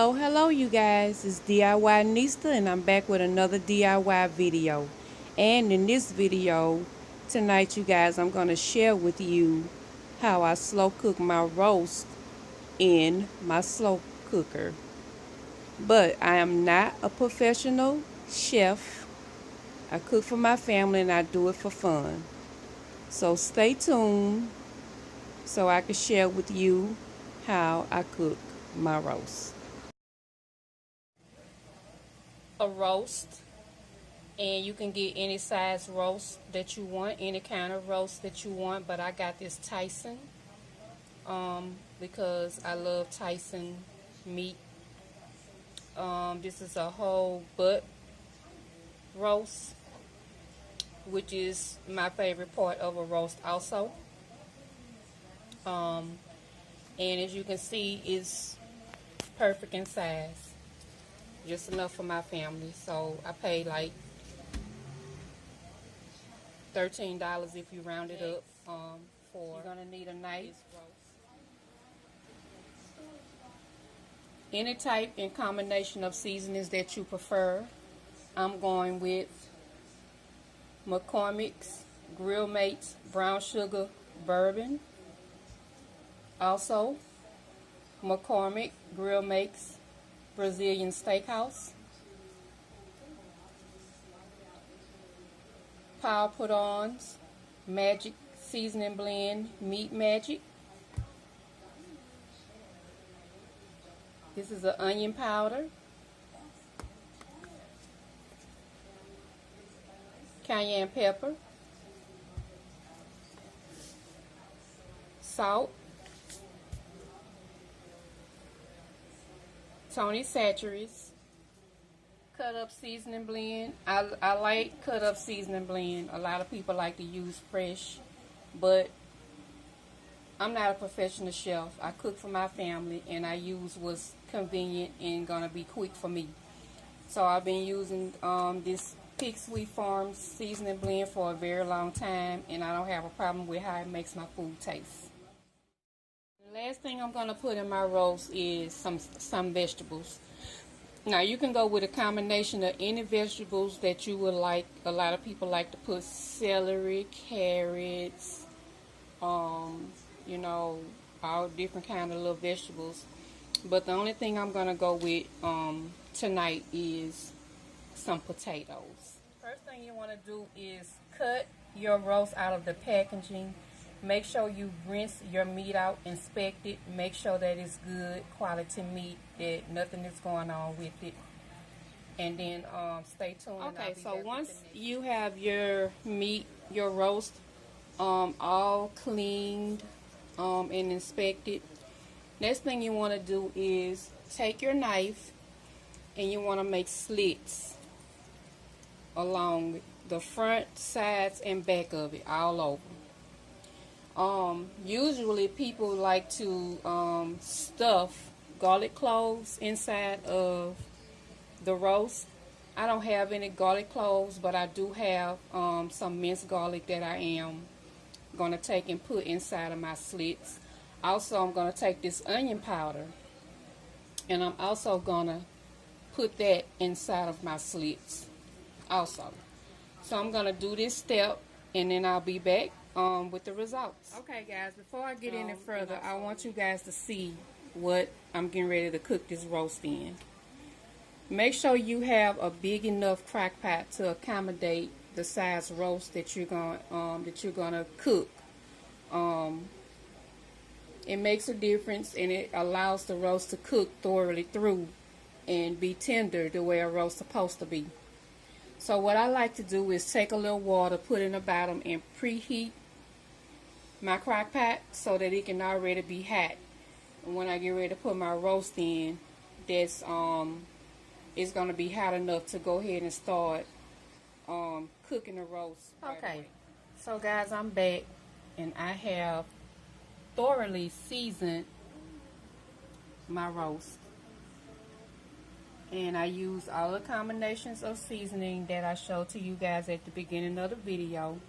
Hello, you guys. It's DIY Diyneesta, and I'm back with another DIY video. And in this video, tonight, you guys, I'm going to share with you how I slow cook my roast in my slow cooker. But I am not a professional chef. I cook for my family and I do it for fun. So stay tuned so I can share with you how I cook my roast. A roast, and you can get any size roast that you want, any kind of roast that you want, but I got this Tyson because I love Tyson meat. This is a whole butt roast, which is my favorite part of a roast also. And as you can see, it's perfect in size, just enough for my family. So I paid like $13 if you round it up. You're gonna need a knife, any type and combination of seasonings that you prefer. I'm going with McCormick's Grill Mates brown sugar bourbon, also McCormick Grill Mates Brazilian Steakhouse, Power Put On's Magic Seasoning Blend Meat Magic. This is an onion powder, cayenne pepper, salt, Tony Chachere's cut up seasoning blend. I like cut up seasoning blend. A lot of people like to use fresh, but I'm not a professional chef. I cook for my family and I use what's convenient and gonna be quick for me. So I've been using this Pig Sweet Farms seasoning blend for a very long time, and I don't have a problem with how it makes my food taste. The last thing I'm gonna put in my roast is some vegetables. Now you can go with a combination of any vegetables that you would like. A lot of people like to put celery, carrots, you know, all different kind of little vegetables. But the only thing I'm gonna go with tonight is some potatoes. First thing you want to do is cut your roast out of the packaging. Make sure you rinse your meat out, inspect it, make sure that it's good quality meat, that nothing is going on with it. And then stay tuned. Okay, so once you have your meat, your roast all cleaned and inspected, next thing you want to do is take your knife and you want to make slits along the front, sides, and back of it, all over. Usually people like to stuff garlic cloves inside of the roast. I don't have any garlic cloves, but I do have some minced garlic that I am going to take and put inside of my slits. Also, I'm going to take this onion powder and I'm also going to put that inside of my slits also. So I'm going to do this step and then I'll be back with the results. Okay guys, before I get any further, I want you guys to see what I'm getting ready to cook this roast in. Make sure you have a big enough crock pot to accommodate the size roast that you're gonna cook. It makes a difference and it allows the roast to cook thoroughly through and be tender the way a roast is supposed to be. So what I like to do is take a little water, put in the bottom, and preheat my crock pot so that it can already be hot. And when I get ready to put my roast in, that's it's gonna be hot enough to go ahead and start cooking the roast. Okay, so guys, I'm back and I have thoroughly seasoned my roast. And I use all the combinations of seasoning that I showed to you guys at the beginning of the video.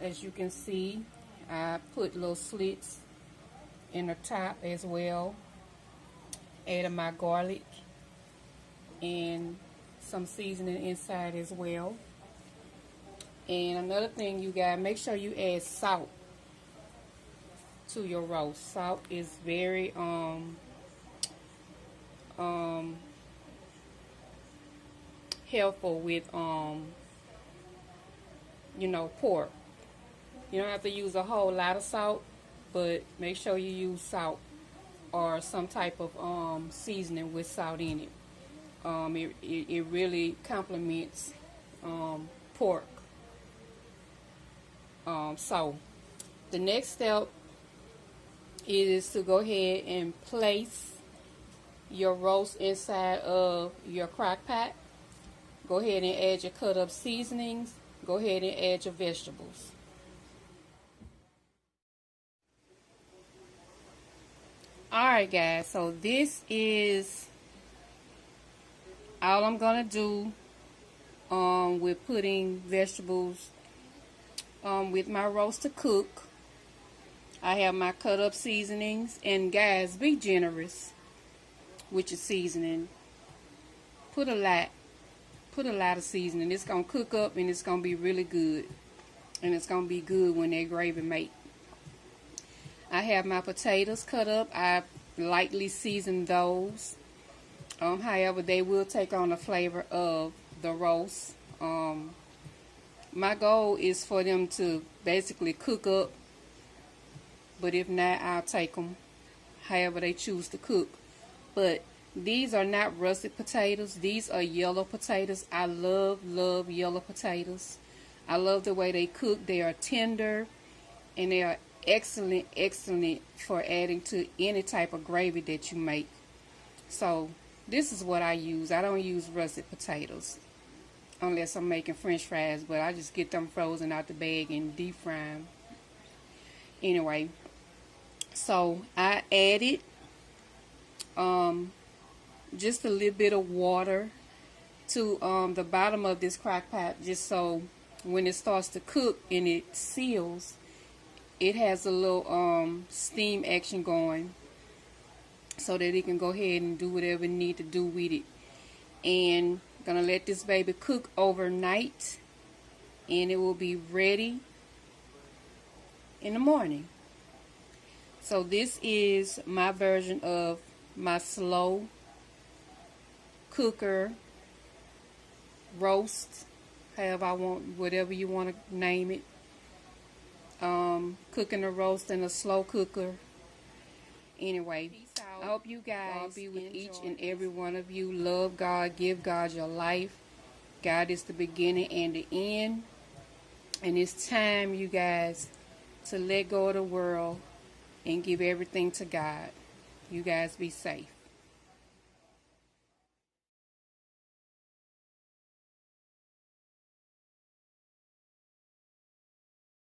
As you can see, I put little slits in the top as well. Added my garlic and some seasoning inside as well. And another thing, you guys, make sure you add salt to your roast. Salt is very helpful with you know, pork. You don't have to use a whole lot of salt, but make sure you use salt or some type of seasoning with salt in it. It really complements pork. So the next step is to go ahead and place your roast inside of your crock pot. Go ahead and add your cut up seasonings. Go ahead and add your vegetables. Alright guys, so this is all I'm gonna do with putting vegetables with my roast to cook. I have my cut up seasonings, and guys, be generous with your seasoning. Put a lot of seasoning. It's gonna cook up and it's gonna be really good, and it's gonna be good when that gravy make. I have my potatoes cut up. I lightly seasoned those. However, they will take on the flavor of the roast. My goal is for them to basically cook up, but if not, I'll take them however they choose to cook. But these are not russet potatoes. These are yellow potatoes. I love yellow potatoes. I love the way they cook. They are tender, and they are excellent for adding to any type of gravy that you make. So this is what I use. I don't use russet potatoes unless I'm making french fries, but I just get them frozen out the bag and deep fry them. Anyway, so I added just a little bit of water to the bottom of this crock pot, just so when it starts to cook and it seals, it has a little steam action going, so that it can go ahead and do whatever it need to do with it. And gonna let this baby cook overnight, and it will be ready in the morning. So this is my version of my slow cooker roast, however I want, whatever you want to name it. Cooking a roast in a slow cooker. Anyway, I hope you guys be with each and every one of you. Love God, give God your life. God is the beginning and the end, and it's time, you guys, to let go of the world and give everything to God. You guys be safe.